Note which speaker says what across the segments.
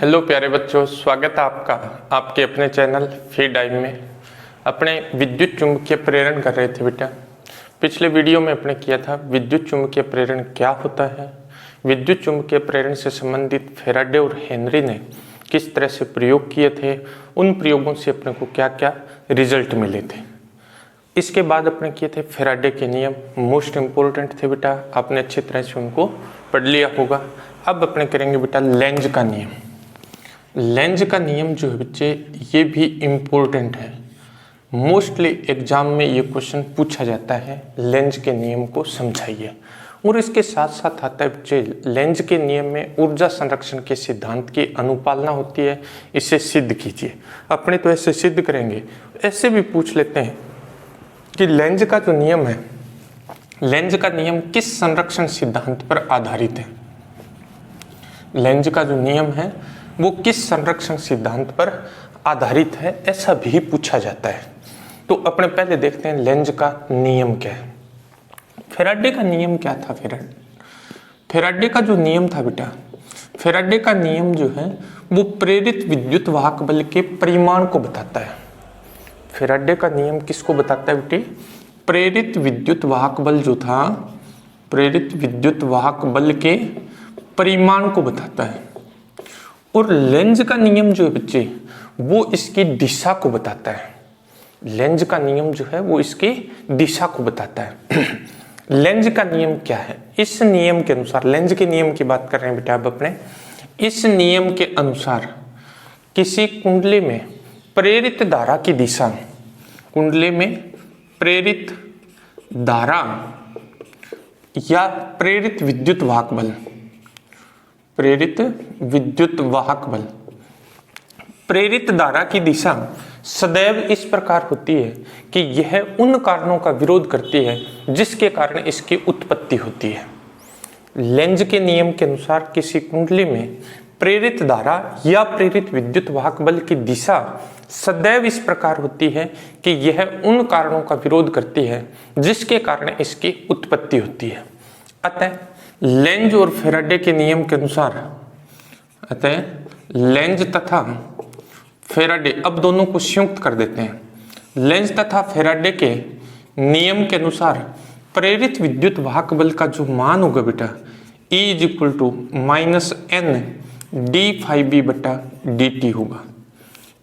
Speaker 1: Hello प्यारे बच्चों, स्वागत है आपका आपके अपने चैनल फ्री टाइम में। अपने विद्युत चुम्बकीय प्रेरण कर रहे थे बेटा। पिछले वीडियो में अपने किया था विद्युत चुम्बकीय प्रेरण क्या होता है, विद्युत चुम्बकीय प्रेरण से संबंधित फैराडे और हेनरी ने किस तरह से प्रयोग किए थे, उन प्रयोगों से अपने को क्या क्या रिजल्ट मिले थे। इसके बाद अपने किए थे फैराडे के नियम, मोस्ट इम्पोर्टेंट थे बेटा, आपने अच्छी तरह से उनको पढ़ लिया होगा। अब अपने करेंगे बेटा लेंज का नियम। लेंज का नियम जो है बच्चे ये भी इम्पोर्टेंट है, मोस्टली एग्जाम में ये क्वेश्चन पूछा जाता है, लेंज के नियम को समझाइए। और इसके साथ साथ आता है बच्चे लेंज के नियम में ऊर्जा संरक्षण के सिद्धांत की अनुपालना होती है, इसे सिद्ध कीजिए। अपने तो ऐसे सिद्ध करेंगे, ऐसे भी पूछ लेते हैं कि लेंज का जो नियम है, लेंज का नियम किस संरक्षण सिद्धांत पर आधारित है। लेंज का जो नियम है वो किस संरक्षण सिद्धांत पर आधारित है, ऐसा भी पूछा जाता है। तो अपने पहले देखते हैं लेंज का नियम क्या है। फैराडे का नियम क्या था। फैराडे का जो नियम था बेटा, फैराडे का नियम जो है वो प्रेरित विद्युत वाहक बल के परिमाण को बताता है। फैराडे का नियम किसको बताता है बेटे? प्रेरित विद्युत वाहक बल जो था, प्रेरित विद्युत वाहक बल के परिमाण को बताता है। और लेंज का नियम जो है बच्चे वो इसकी दिशा को बताता है। लेंज का नियम जो है वो इसकी दिशा को बताता है। लेंज का नियम क्या है? इस नियम के अनुसार, लेंज के नियम की बात कर रहे हैं बेटा अब अपने, इस नियम के अनुसार किसी कुंडली में प्रेरित धारा की दिशा, कुंडली में प्रेरित धारा या प्रेरित विद्युत वाहक बल, प्रेरित विद्युत वाहक बल, प्रेरित धारा की दिशा सदैव इस प्रकार होती है कि यह उन कारणों का विरोध करती है जिसके कारण इसकी उत्पत्ति होती है। लेंज के नियम के अनुसार किसी कुंडली में प्रेरित धारा या प्रेरित विद्युत वाहक बल की दिशा सदैव इस प्रकार होती है कि यह उन कारणों का विरोध करती है जिसके कारण इसकी उत्पत्ति होती है। अतः लेंज और फैराडे के नियम के अनुसार, अतः लेंज तथा फैराडे, अब दोनों को संयुक्त कर देते हैं। लेंज तथा फैराडे के नियम के अनुसार प्रेरित विद्युत वाहक बल का जो मान होगा बेटा E = -N होगा।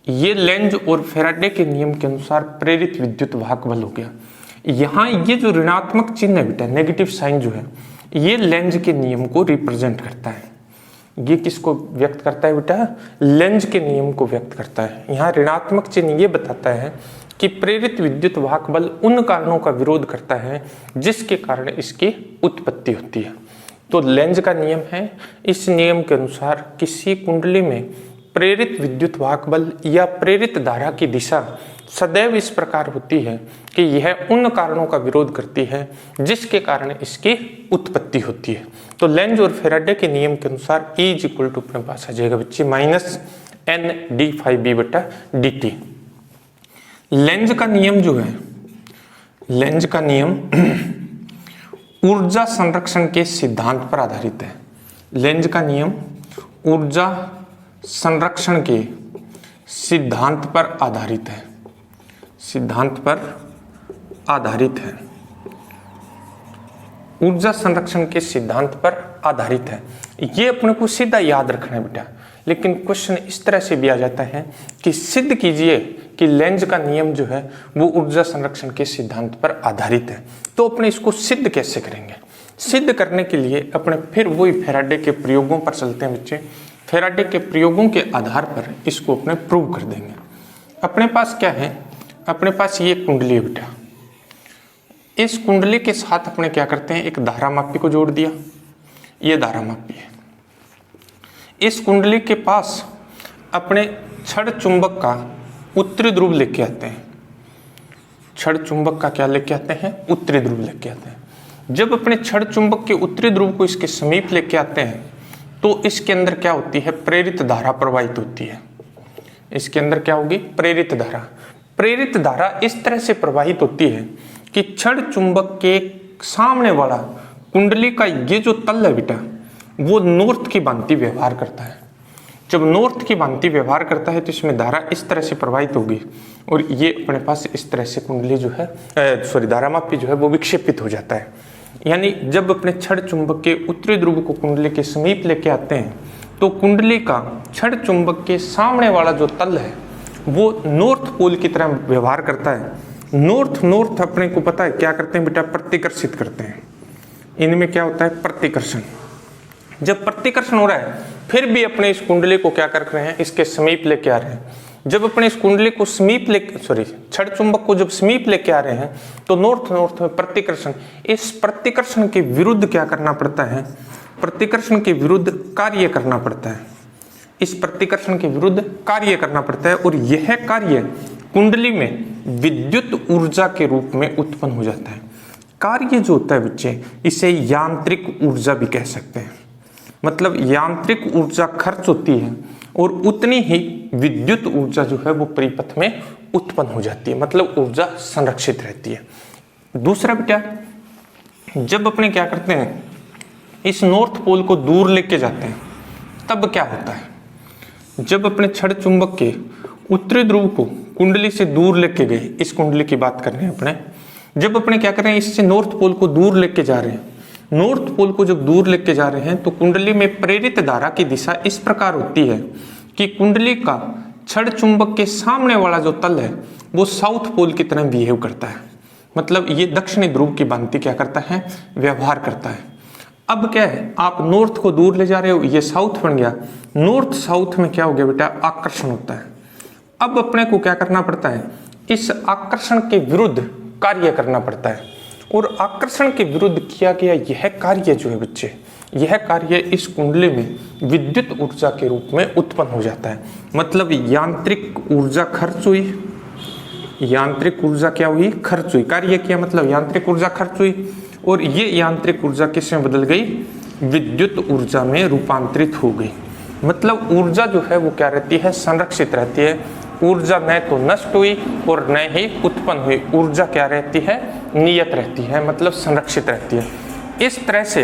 Speaker 1: ये लेंज और फैराडे के नियम के अनुसार प्रेरित विद्युत वाहक बल हो गया। यहाँ ये जो ऋणात्मक चिन्ह है बेटा, नेगेटिव साइन जो है, ये लेंज के नियम को रिप्रेजेंट करता है। ये किसको व्यक्त करता है बेटा? लेंज के नियम को व्यक्त करता है। यहाँ ऋणात्मक चिन्ह ये बताता है कि प्रेरित विद्युत वाहक बल उन कारणों का विरोध करता है जिसके कारण इसकी उत्पत्ति होती है। तो लेंज का नियम है, इस नियम के अनुसार किसी कुंडली में प्रेरित विद्युत वाहक बल या प्रेरित धारा की दिशा सदैव इस प्रकार होती है कि यह उन कारणों का विरोध करती है जिसके कारण इसकी उत्पत्ति होती है। तो लेंज और फैराडे के नियम के अनुसार E = अपने पास आ जाएगा बच्चे -N d∅b/dt। लेंज का नियम जो है, लेंज का नियम ऊर्जा संरक्षण के सिद्धांत पर आधारित है। लेंज का नियम ऊर्जा संरक्षण के सिद्धांत पर आधारित है, सिद्धांत पर आधारित है, ऊर्जा संरक्षण के सिद्धांत पर आधारित है। ये अपने को सीधा याद रखना है बेटा, लेकिन क्वेश्चन इस तरह से भी आ जाता है कि सिद्ध कीजिए कि लेंज का नियम जो है वो ऊर्जा संरक्षण के सिद्धांत पर आधारित है। तो अपने इसको सिद्ध कैसे करेंगे? सिद्ध करने के लिए अपने फिर वही फैराडे के प्रयोगों पर चलते हैं बच्चे। फैराडे के प्रयोगों के आधार पर इसको अपने प्रूव कर देंगे। अपने पास क्या है? अपने पास ये कुंडली है बेटा। इस कुंडली के साथ अपने क्या करते हैं, एक धारामापी को जोड़ दिया। ये धारामापी है। इस कुंडली के पास अपने छड़ चुंबक का उत्तरी ध्रुव लेके आते हैं। छड़ चुंबक का क्या लेके आते हैं? उत्तरी ध्रुव लेके आते हैं। जब अपने छड़ चुंबक के उत्तरी ध्रुव को इसके समीप लेके आते हैं तो इसके अंदर क्या होती है? प्रेरित धारा प्रवाहित होती है। इसके अंदर क्या होगी? प्रेरित धारा। प्रेरित धारा इस तरह से प्रवाहित होती है कि छड़ चुंबक के सामने वाला कुंडली का ये जो तल है बेटा, वो नॉर्थ की भांति व्यवहार करता है। जब नॉर्थ की भांति व्यवहार करता है तो इसमें धारा इस तरह से प्रवाहित होगी और ये अपने पास इस तरह से कुंडली जो है धारामापी जो है वो विक्षेपित हो जाता है। यानी जब अपने छड़ चुंबक के उत्तरी ध्रुव को कुंडली के समीप लेके आते हैं तो कुंडली का छड़ चुंबक के सामने वाला जो तल है वो नॉर्थ पोल की तरह व्यवहार करता है। नॉर्थ अपने को पता है क्या करते हैं बेटा, प्रतिकर्षित करते हैं। इनमें क्या होता है, प्रतिकर्षण। जब प्रतिकर्षण हो रहा है फिर भी अपने इस कुंडली को क्या कर रहे हैं, इसके समीप लेके आ रहे हैं। जब अपने इस कुंडली को समीप लेके छड़ चुंबक को जब समीप लेके आ रहे हैं तो नॉर्थ में प्रतिकर्षण, इस प्रतिकर्षण के विरुद्ध क्या करना पड़ता है, प्रतिकर्षण के विरुद्ध कार्य करना पड़ता है। इस प्रतिकर्षण के विरुद्ध कार्य करना पड़ता है और यह कार्य कुंडली में विद्युत ऊर्जा के रूप में उत्पन्न हो जाता है। कार्य जो होता है बच्चे, इसे यांत्रिक ऊर्जा भी कह सकते हैं। मतलब यांत्रिक ऊर्जा खर्च होती है और उतनी ही विद्युत ऊर्जा जो है वो परिपथ में उत्पन्न हो जाती है, मतलब ऊर्जा संरक्षित रहती है। दूसरा बेटा, जब अपने क्या करते हैं, इस नॉर्थ पोल को दूर लेके जाते हैं तब क्या होता है, जब अपने छड़ चुंबक के उत्तरी ध्रुव को कुंडली से दूर लेके गए, इस कुंडली की बात कर रहे हैं अपने, जब अपने क्या कर रहे हैं, इससे नॉर्थ पोल को दूर लेके जा रहे हैं, नॉर्थ पोल को जब दूर लेके जा रहे हैं तो कुंडली में प्रेरित धारा की दिशा इस प्रकार होती है कि कुंडली का छड़ चुंबक के सामने वाला जो तल है वो साउथ पोल की तरह बिहेव करता है। मतलब ये दक्षिणी ध्रुव की भांति क्या करता है, व्यवहार करता है। अब क्या है, आप नॉर्थ को दूर ले जा रहे हो, ये साउथ बन गया। नॉर्थ साउथ में क्या हो गया बेटा, आकर्षण होता है। अब अपने को क्या करना पड़ता है, इस आकर्षण के विरुद्ध कार्य करना पड़ता है और आकर्षण के विरुद्ध किया गया यह कार्य जो है बच्चे, यह कार्य इस कुंडली में विद्युत ऊर्जा के रूप में उत्पन्न हो जाता है। मतलब यांत्रिक ऊर्जा खर्च हुई, यांत्रिक ऊर्जा क्या हुई, खर्च हुई। कार्य किया मतलब यांत्रिक ऊर्जा खर्च हुई और ये यांत्रिक ऊर्जा किस में बदल गई, विद्युत ऊर्जा में रूपांतरित हो गई। मतलब ऊर्जा जो है वो क्या रहती है, संरक्षित रहती है। ऊर्जा न तो नष्ट हुई और न ही उत्पन्न हुई, ऊर्जा क्या रहती है, नियत रहती है, मतलब संरक्षित रहती है। इस तरह से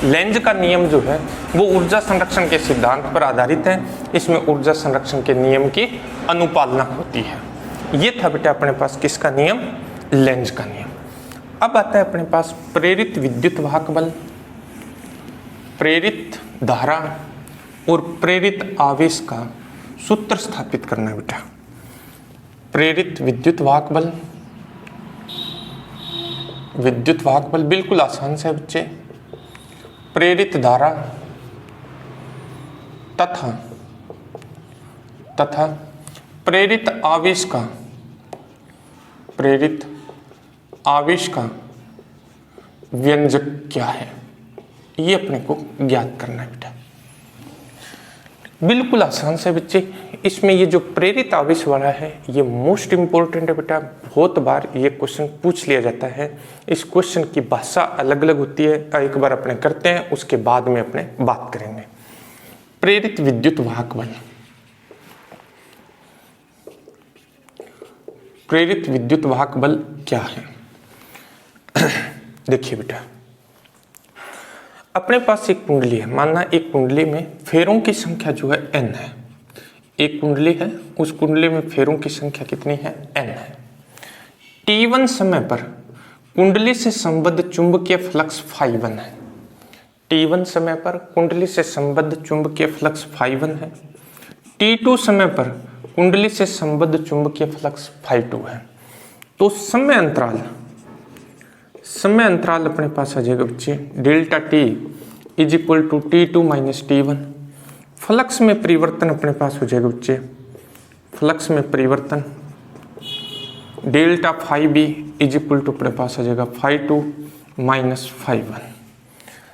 Speaker 1: लेंज का नियम जो है वो ऊर्जा संरक्षण के सिद्धांत पर आधारित है। इसमें ऊर्जा संरक्षण के नियम की अनुपालना होती है। ये था बेटा अपने पास किसका नियम, लेंज का नियम। अब आता है अपने पास प्रेरित विद्युत वाहक बल, प्रेरित धारा और प्रेरित आवेश का सूत्र स्थापित करना बेटा। प्रेरित विद्युत वाहक बल, विद्युत वाहक बल बिल्कुल आसान से बच्चे, प्रेरित धारा तथा प्रेरित आवेश का, प्रेरित आवेश का व्यंजक क्या है, ये अपने को ज्ञात करना है बेटा। बिल्कुल आसान से बच्चे, इसमें ये जो प्रेरित आवेश वाला है ये मोस्ट इंपॉर्टेंट है बेटा। बहुत बार ये क्वेश्चन पूछ लिया जाता है। इस क्वेश्चन की भाषा अलग अलग होती है, एक बार अपने करते हैं उसके बाद में अपने बात करेंगे। प्रेरित विद्युत वाहक बल, प्रेरित विद्युत वाहक बल क्या है। देखिए बेटा, अपने पास एक कुंडली है, मानना एक कुंडली में फेरों की संख्या जो है n है। एक कुंडली है, उस कुंडली में फेरों की संख्या कितनी है, n है। t1 समय पर कुंडली से संबद्ध चुंबकीय फ्लक्स φ1 है। t1 समय पर कुंडली से संबद्ध चुंबकीय फ्लक्स φ1 है। t2 समय पर कुंडली से संबद्ध चुंबकीय फ्लक्स φ2 है। तो समय अंतराल अपने पास आ जाएगा बच्चे, delta T is equal to T2 minus T1। Flux में परिवर्तन अपने पास हो जाएगा बच्चे, फ्लक्स में परिवर्तन delta phi B is equal to अपने पास आ जाएगा φ2 माइनस φ1।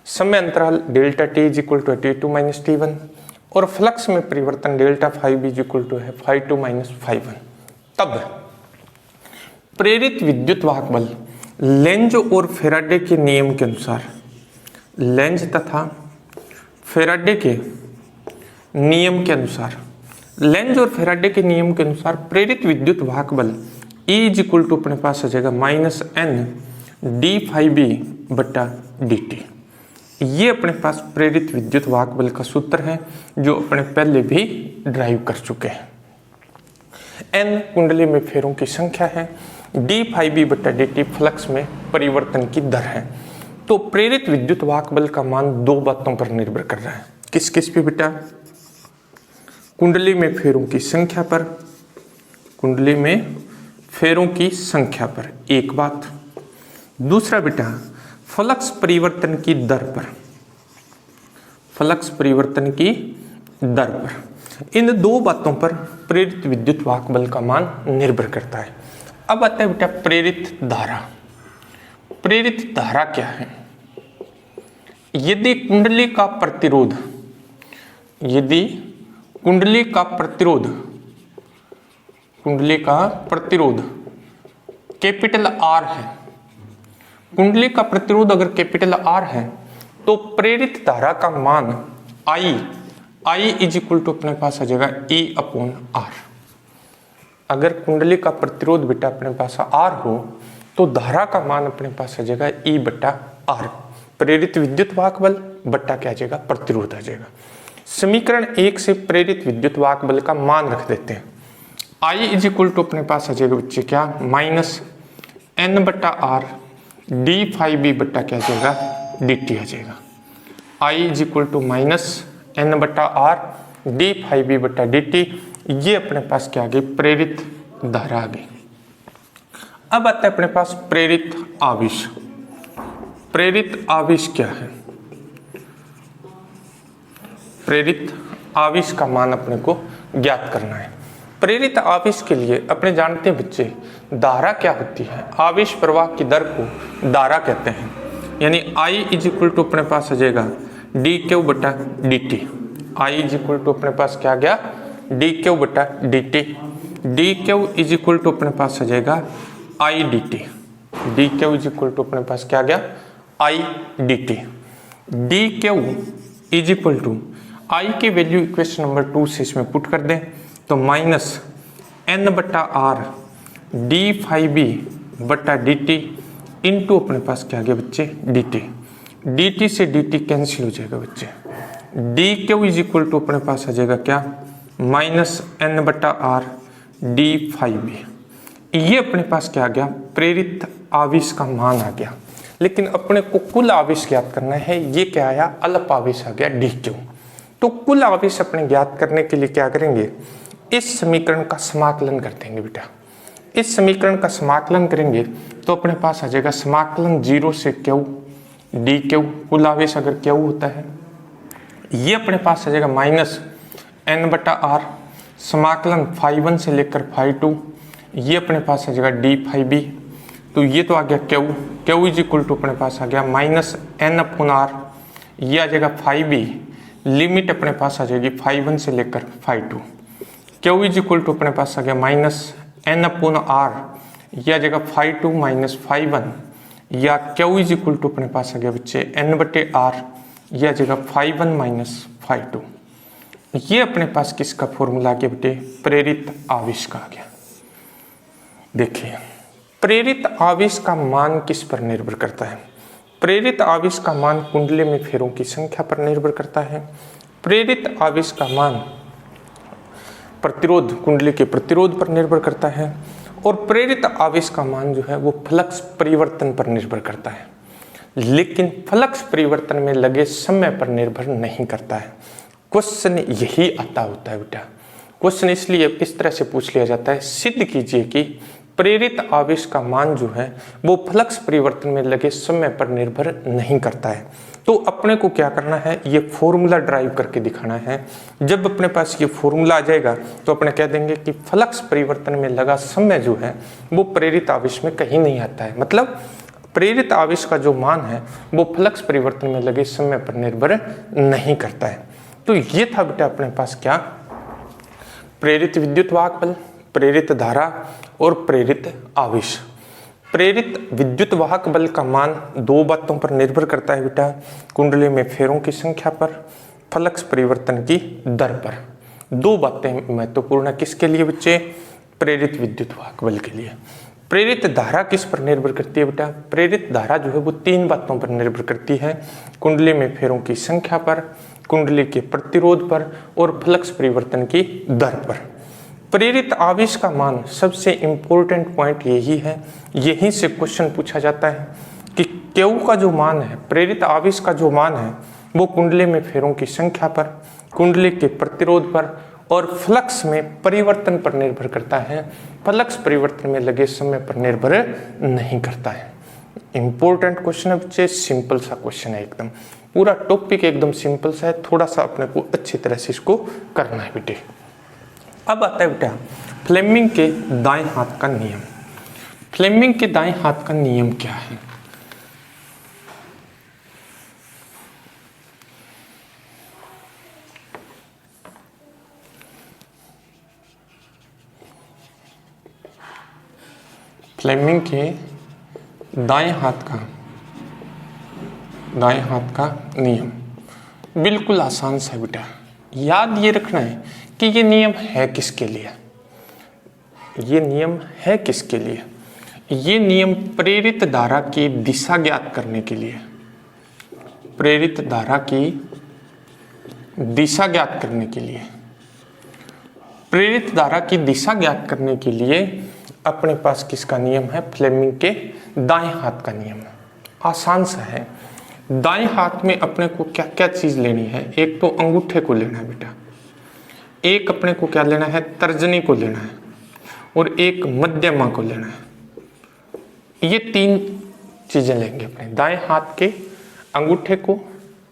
Speaker 1: समय अंतराल delta T is equal to T2 minus T1 और फ्लक्स में परिवर्तन delta phi B is equal to है φ2 माइनस φ1। तब प्रेरित विद्युत वाहक बल लेंज और फेराडे के नियम के अनुसार, लेंज तथा फेराडे के नियम के अनुसार, लेंज और फेराडे के नियम के अनुसार प्रेरित विद्युत वाहक बल E इज इक्वल टू अपने पास आ जाएगा minus n d phi B बटा dt। ये अपने पास प्रेरित विद्युत वाहक बल का सूत्र है जो अपने पहले भी ड्राइव कर चुके हैं। n कुंडली में फेरों की संख्या है, d फाई बी बटा dt फ्लक्स में परिवर्तन की दर है। तो प्रेरित विद्युत वाहक बल का मान दो बातों पर निर्भर कर रहा है। किस किस पे बेटा? कुंडली में फेरों की संख्या पर, कुंडली में फेरों की संख्या पर एक बात। दूसरा बेटा फ्लक्स परिवर्तन की दर पर, फ्लक्स परिवर्तन की दर पर। इन दो बातों पर प्रेरित विद्युत वाहक बल का मान निर्भर करता है। अब आता है बेटा प्रेरित धारा। प्रेरित धारा क्या है? यदि कुंडली का प्रतिरोध, यदि कुंडली का प्रतिरोध, कुंडली का प्रतिरोध कैपिटल आर है, कुंडली का प्रतिरोध अगर कैपिटल आर है तो प्रेरित धारा का मान I इज इक्वल टू अपने पास आ जाएगा E अपॉन आर। अगर कुंडली का प्रतिरोध बेटा अपने पास आर हो तो धारा का मान अपने पास आ जाएगा E बटा आर। प्रेरित विद्युत वाहक बल बट्टा क्या आ जाएगा? प्रतिरोध आ जाएगा। समीकरण 1 से प्रेरित विद्युत वाहक बल का मान रख देते हैं। I इज इक्वल टू अपने पास आ जाएगा बच्चे क्या? माइनस n बटा आर डी फाई बी बट्टा क्या आ जाएगा? dt आ जाएगा। I is equal to minus n बटा आर डी फाई बी बट्टा dt। ये अपने पास क्या आ गई? प्रेरित धारा आ गई। अब आता है अपने पास प्रेरित आवेश। प्रेरित आवेश क्या है? प्रेरित आवेश का मान अपने को ज्ञात करना है। प्रेरित आवेश के लिए अपने जानते हैं बच्चे धारा क्या होती है? आवेश प्रवाह की दर को धारा कहते हैं। यानी I इज इक्वल टू अपने पास आ जाएगा डी क्यू बटा D T. I is equal to अपने पास क्या आ गया? डी क्यू बटा D T. D Q is equal to अपने पास आ जाएगा I D T. D Q is equal to अपने पास क्या आ गया? I D T. D Q is equal to I की वैल्यू इक्वेशन नंबर 2 से इसमें पुट कर दें तो माइनस n बटा आर डी फाई बी बटा डी टी इंटू अपने पास क्या आ गया बच्चे? D T. डी टी से डी टी कैंसिल हो जाएगा बच्चे। D Q is equal to अपने पास आ जाएगा क्या? माइनस n बटा आर डी फाई बी। ये अपने पास क्या आ गया? प्रेरित आवेश का मान आ गया। लेकिन अपने को कुल आवेश ज्ञात करना है। ये क्या आया? अल्प आवेश आ गया डी क्यू। तो कुल आवेश अपने ज्ञात करने के लिए क्या करेंगे? इस समीकरण का समाकलन कर देंगे बेटा। इस समीकरण का समाकलन करेंगे तो अपने पास आ जाएगा समाकलन 0 से क्यू डी क्यू। कुल आवेश अगर क्यू होता है ये अपने पास आ जाएगा माइनस n बटा आर समाकलन फाई 1 से लेकर फाई 2। ये अपने पास आ जाएगा डी फाई बी। तो ये तो आ गया Q. Q is equal to अपने पास आ गया माइनस n अपॉन आर। ये आ जाएगा फाई बी। लिमिट अपने पास आ जाएगी फाई 1 से लेकर phi 2। Q is equal to अपने पास आ गया माइनस n अपॉन आर। यह आ जाएगा फाई 2 माइनस फाई 1। या क्यू इज इक्वल टू अपने पास आ गया बच्चे n बटे आर। यह आ जाएगा फाई 1 माइनस फाई 2। ये अपने पास किसका फॉर्मूला आ गया बेटे? प्रेरित आवेश का आ गया। देखिए प्रेरित आवेश का मान किस पर निर्भर करता है? प्रेरित आवेश का मान कुंडली में फेरों की संख्या पर निर्भर करता है। प्रेरित आवेश का मान प्रतिरोध, कुंडली के प्रतिरोध पर निर्भर करता है। और प्रेरित आवेश का मान जो है वो फ्लक्स परिवर्तन पर निर्भर करता है। लेकिन फ्लक्स परिवर्तन में लगे समय पर निर्भर नहीं करता है। क्वेश्चन यही आता होता है बेटा। क्वेश्चन इसलिए इस तरह से पूछ लिया जाता है, सिद्ध कीजिए कि प्रेरित आवेश का मान जो है वो फ्लक्स परिवर्तन में लगे समय पर निर्भर नहीं करता है। तो अपने को क्या करना है? ये फॉर्मूला ड्राइव करके दिखाना है। जब अपने पास ये फॉर्मूला आ जाएगा तो अपने कह देंगे कि फ्लक्स परिवर्तन में लगा समय जो है वो प्रेरित आवेश में कहीं नहीं आता है। मतलब प्रेरित आवेश का जो मान है वो फ्लक्स परिवर्तन में लगे समय पर निर्भर नहीं करता है। तो ये था बेटा अपने पास क्या? प्रेरित विद्युत वाहक बल, प्रेरित धारा और प्रेरित आवेश। प्रेरित विद्युत वाहक बल का मान दो बातों पर निर्भर करता है बेटा, कुंडली में फेरों की संख्या पर, फ्लक्स परिवर्तन की दर पर। दो बातें महत्वपूर्ण है किसके लिए बच्चे? प्रेरित विद्युत वाहक बल के लिए। प्रेरित धारा किस पर निर्भर करती है बेटा? प्रेरित धारा जो है वो 3 बातों पर निर्भर करती है, कुंडली में फेरों की संख्या पर, कुंडली के प्रतिरोध पर और फ्लक्स परिवर्तन की दर पर। प्रेरित आवेश का मान सबसे इंपॉर्टेंट पॉइंट यही है, यहीं से क्वेश्चन पूछा जाता है कि क्यू का जो मान है, प्रेरित आवेश का जो मान है वो कुंडली में फेरों की संख्या पर, कुंडली के प्रतिरोध पर और फ्लक्स में परिवर्तन पर निर्भर करता है, फ्लक्स परिवर्तन में लगे समय पर निर्भर नहीं करता है। इंपॉर्टेंट क्वेश्चन है बच्चे, सिंपल सा क्वेश्चन है एकदम, पूरा टॉपिक एकदम सिंपल सा है, थोड़ा सा अपने को अच्छी तरह से इसको करना है बेटे। अब आता है बेटा फ्लेमिंग के दाएं हाथ का नियम। फ्लेमिंग के दाएं हाथ का नियम क्या है? फ्लेमिंग के दाएं हाथ का नियम बिल्कुल आसान सा है बेटा, याद ये रखना है कि ये नियम है किसके लिए? ये नियम है किसके लिए? ये नियम प्रेरित धारा की दिशा ज्ञात करने के लिए, प्रेरित धारा की दिशा ज्ञात करने के लिए, प्रेरित धारा की दिशा ज्ञात करने के लिए अपने पास किसका नियम है? फ्लेमिंग के दाएं हाथ का नियम। आसान सा है, दाएं हाथ में अपने को क्या क्या चीज लेनी है? एक तो अंगूठे को लेना है बेटा, एक अपने को क्या लेना है? तर्जनी को लेना है और एक मध्यमा को लेना है। ये 3 चीजें लेंगे अपने दाएं हाथ के, अंगूठे को,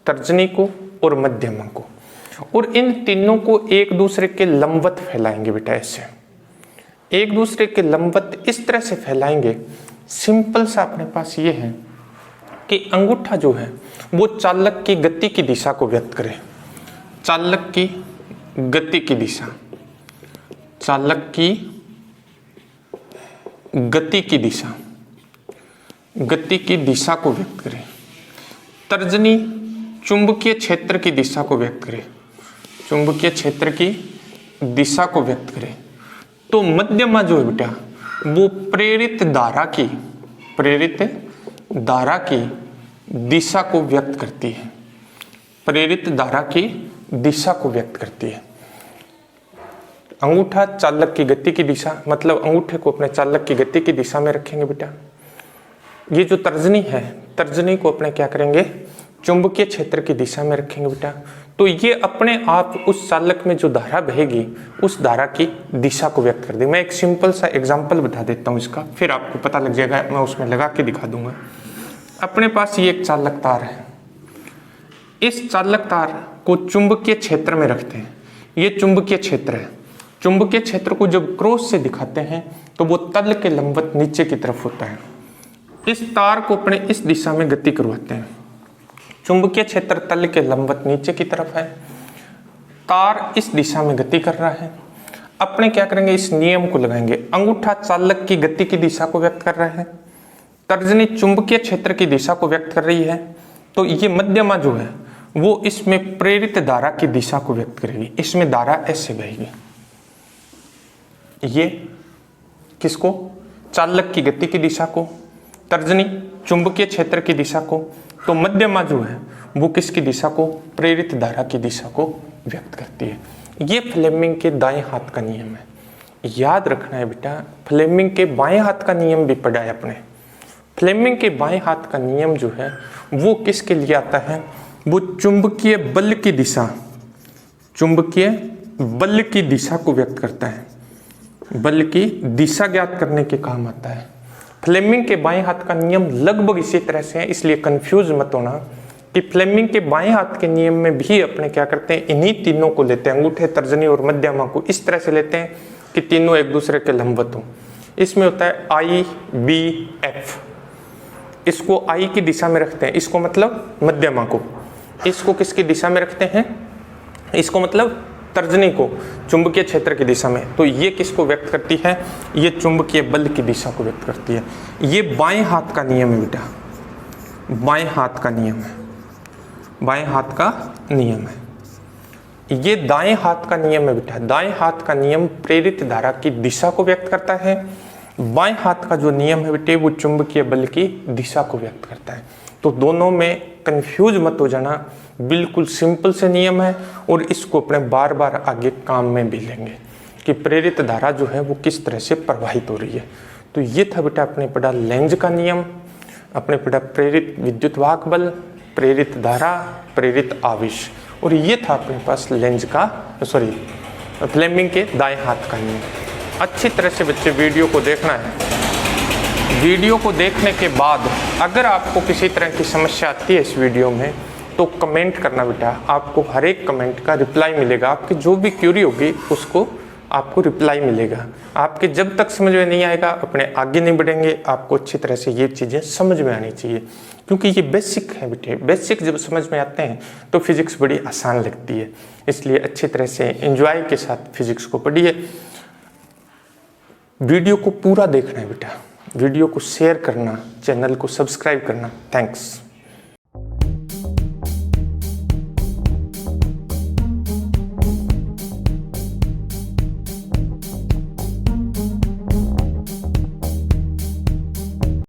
Speaker 1: तर्जनी को और मध्यमा को, और इन तीनों को एक दूसरे के लंबवत फैलाएंगे बेटा, ऐसे एक दूसरे के लंबवत इस तरह से फैलाएंगे। सिंपल सा अपने पास ये है कि अंगूठा जो है वो चालक की गति की दिशा को व्यक्त करे, चालक की गति की दिशा, चालक की गति की दिशा, गति की दिशा को व्यक्त करे। तर्जनी चुंबकीय क्षेत्र की दिशा को व्यक्त करे, चुंबकीय क्षेत्र की दिशा को व्यक्त करे। तो मध्यमा जो है बेटा वो प्रेरित धारा की दिशा को व्यक्त करती है, प्रेरित धारा की दिशा को व्यक्त करती है। अंगूठा चालक की गति की दिशा, मतलब अंगूठे को अपने चालक की गति की दिशा में रखेंगे बेटा। ये जो तर्जनी है, तर्जनी को अपने क्या करेंगे? चुंबकीय क्षेत्र की दिशा में रखेंगे बेटा। तो ये अपने आप उस चालक में जो धारा बहेगी उस धारा की दिशा को व्यक्त कर देगी। मैं एक सिंपल सा एग्जांपल बता देता हूँ इसका, फिर आपको पता लग जाएगा, मैं उसमें लगा के दिखा दूंगा। अपने पास ये एक चालक तार है, इस चालक तार को चुंबकीय क्षेत्र में रखते हैं, ये चुंबकीय क्षेत्र है। चुंबकीय क्षेत्र को जब क्रॉस से दिखाते हैं तो वो तल के लंबवत नीचे की तरफ होता है। इस तार को अपने इस दिशा में गति करवाते हैं, चुंबकीय क्षेत्र तल के लंबवत नीचे की तरफ है, तार इस दिशा में गति कर रहा है। अपने क्या करेंगे? इस नियम को लगाएंगे। अंगूठा चालक की गति की दिशा को व्यक्त कर रहा है, तर्जनी चुंबकीय क्षेत्र की दिशा को व्यक्त कर रही है, तो ये मध्यमा जो है वो इसमें प्रेरित धारा की दिशा को व्यक्त करेगी। इसमें धारा ऐसे बहेगी, ये किसको? चालक की गति की दिशा को, तर्जनी चुंबकीय क्षेत्र की दिशा को, तो मध्यमा जो है वो किसकी दिशा को? प्रेरित धारा की दिशा को व्यक्त करती है। ये फ्लेमिंग के दाएं हाथ का नियम है, याद रखना है बेटा। फ्लेमिंग के बाएं हाथ का नियम भी पढ़ा है अपने। फ्लेमिंग के बाएं हाथ का नियम जो है वो किसके लिए आता है? वो चुंबकीय बल की दिशा, चुंबकीय बल की दिशा को व्यक्त करता है, बल की दिशा ज्ञात करने के काम आता है। फ्लेमिंग के बाएं हाथ का नियम लगभग इसी तरह से है, इसलिए कंफ्यूज मत होना कि फ्लेमिंग के बाएं हाथ के नियम में भी अपने क्या करते हैं? इन्हीं तीनों को लेते हैं, अंगूठे, तर्जनी और मध्यमा को इस तरह से लेते हैं कि तीनों एक दूसरे के लंबवत हो। इसमें होता है IBF, इसको I की दिशा में रखते हैं, इसको मतलब मध्यमा को, इसको किसकी दिशा में रखते हैं? इसको मतलब तर्जनी को चुंबकीय क्षेत्र की दिशा में। तो ये किसको व्यक्त करती है? ये चुंबकीय बल की दिशा को व्यक्त करती है। ये बाएं हाथ का नियम है बेटा, बाएं हाथ का नियम है, बाएं हाथ का नियम है। ये दाएं हाथ का नियम है बेटा। दाएं हाथ का नियम प्रेरित धारा की दिशा को व्यक्त करता है बाएं हाथ का जो नियम है बेटे वो चुंबकीय बल की दिशा को व्यक्त करता है। तो दोनों में कंफ्यूज मत हो जाना, बिल्कुल सिंपल से नियम है और इसको अपने बार बार आगे काम में भी लेंगे कि प्रेरित धारा जो है वो किस तरह से प्रवाहित हो रही है। तो ये था बेटा अपने पढ़ा लेंज का नियम, अपने पढ़ा प्रेरित विद्युत वाहक बल, प्रेरित धारा, प्रेरित आवेश, और ये था अपने पास लेंज का फ्लेमिंग के दाएं हाथ का नियम। अच्छी तरह से बच्चे वीडियो को देखना है। वीडियो को देखने के बाद अगर आपको किसी तरह की समस्या आती है इस वीडियो में तो कमेंट करना बेटा, आपको हर एक कमेंट का रिप्लाई मिलेगा। आपकी जो भी क्यूरी होगी उसको आपको रिप्लाई मिलेगा। आपके जब तक समझ में नहीं आएगा अपने आगे नहीं बढ़ेंगे। आपको अच्छी तरह से ये चीज़ें समझ में आनी चाहिए क्योंकि ये बेसिक है बेटे। बेसिक जब समझ में आते हैं तो फिजिक्स बड़ी आसान लगती है। इसलिए अच्छी तरह से एंजॉय के साथ फिजिक्स को पढ़िए। वीडियो को पूरा देखना है बेटा, वीडियो को शेयर करना, चैनल को सब्सक्राइब करना। थैंक्स।